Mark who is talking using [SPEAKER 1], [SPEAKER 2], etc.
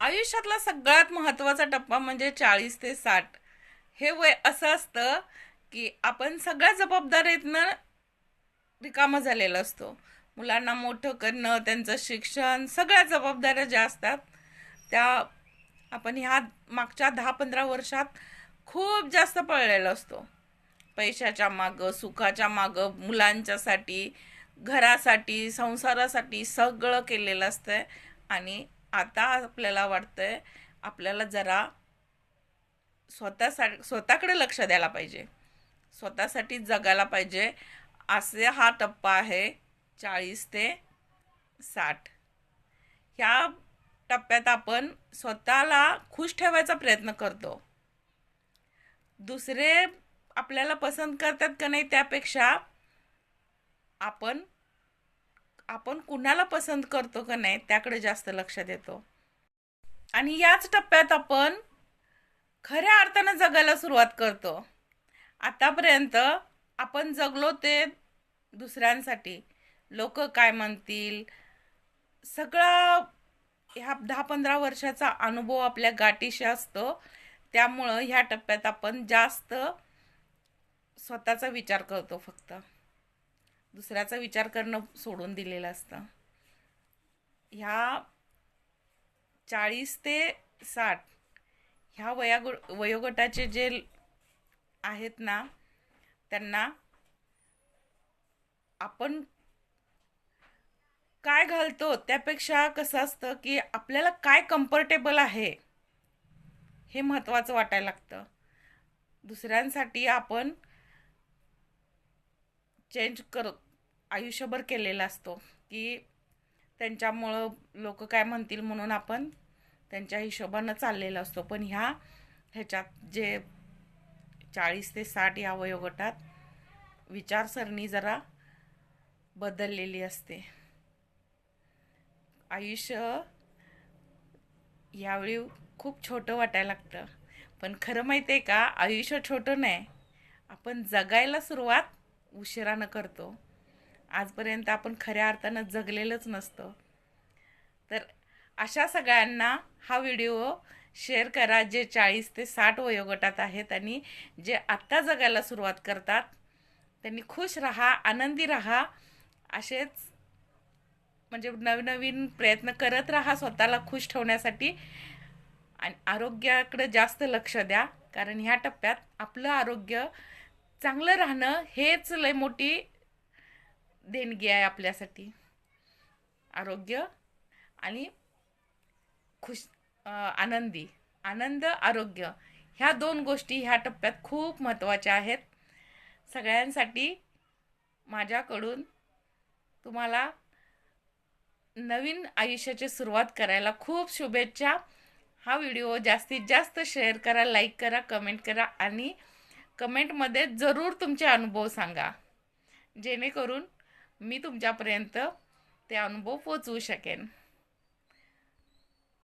[SPEAKER 1] आयुष्यातला सगळ्यात महत्त्वाचा टप्पा म्हणजे 40 ते 60. हे वय असं असतं की आपण सगळ्या जबाबदारीतनं रिकामा झालेला असतो. मुलांना मोठं करणं, त्यांचं शिक्षण, सगळ्या जबाबदाऱ्या ज्या असतात त्या आपण ह्या मागच्या 10-15 वर्षात खूप जास्त पळलेलो असतो. पैशाच्या मागं, सुखाच्या मागं, मुलांच्यासाठी, घरासाठी, संसारासाठी सगळं केलेलं असतंय. आणि आता आपल्याला वाटतंय आपल्याला जरा स्वतःकडे लक्ष द्यायला पाहिजे, स्वतःसाठी जगायला पाहिजे. असे हा टप्पा आहे 40 ते 60. ह्या टप्प्यात आपण स्वतःला खुश ठेवायचा प्रयत्न करतो. दुसरे आपल्याला पसंत करतात का नाही त्यापेक्षा आपण आपण कुणाला पसंत करतो का नाही त्याकडे जास्त लक्ष देतो. आणि याच टप्प्यात आपण खऱ्या अर्थानं जगायला सुरुवात करतो. आतापर्यंत आपण जगलो ते दुसऱ्यांसाठी, लोक काय म्हणतील, सगळा ह्या 10-15 वर्षाचा अनुभव आपल्या गाठीशी असतो. त्यामुळं ह्या टप्प्यात आपण जास्त स्वतःचा विचार करतो, फक्त दुसऱ्याचा विचार करणं सोडून दिलेलं असतं. ह्या 40 ते 60 ह्या वयोगटाचे जे आहेत ना, त्यांना आपण काय घालतो त्यापेक्षा कसं असतं की आपल्याला काय कम्फर्टेबल आहे हे महत्त्वाचं वाटायला लागतं. दुसऱ्यांसाठी आपण चेंज आयुष्यभर केलेला असतो की त्यांच्यामुळं लोक काय म्हणतील म्हणून आपण त्यांच्या हिशोबानं चाललेला असतो. पण ह्याच्यात जे 40 ते 60 या वयोगटात विचारसरणी जरा बदललेली असते. आयुष्य यावेळी खूप छोटं वाटायला लागतं, पण खरं माहिती आहे का, आयुष्य छोटं नाही, आपण जगायला सुरुवात उशिरानं करतो. आजपर्यंत आपण खऱ्या अर्थानं जगलेलंच नसतं. तर अशा सगळ्यांना हा व्हिडिओ शेअर करा जे 40 ते 60 वयोगटात आहेत आणि जे आत्ता जगायला सुरुवात करतात. त्यांनी खुश राहा, आनंदी राहा. असेच म्हणजे नवनवीन प्रयत्न करत राहा स्वतःला खुश ठेवण्यासाठी. आणि आरोग्याकडे जास्त लक्ष द्या, कारण ह्या टप्प्यात आपलं आरोग्य चांगलं राहणं हेच लय मोठी देणगी आहे आपल्यासाठी. आरोग्य आणि खुश आनंदी आनंद, आरोग्य ह्या दोन गोष्टी ह्या टप्प्यात खूप महत्त्वाच्या आहेत. सगळ्यांसाठी माझ्याकडून तुम्हाला नवीन आयुष्याची सुरुवात करायला खूप शुभेच्छा. हा व्हिडिओ जास्तीत जास्त शेअर करा, लाईक करा, कमेंट करा आणि कमेंटमध्ये जरूर तुमचे अनुभव सांगा, जेणेकरून मी तुमच्यापर्यंत ते अनुभव पोचवू शकेन.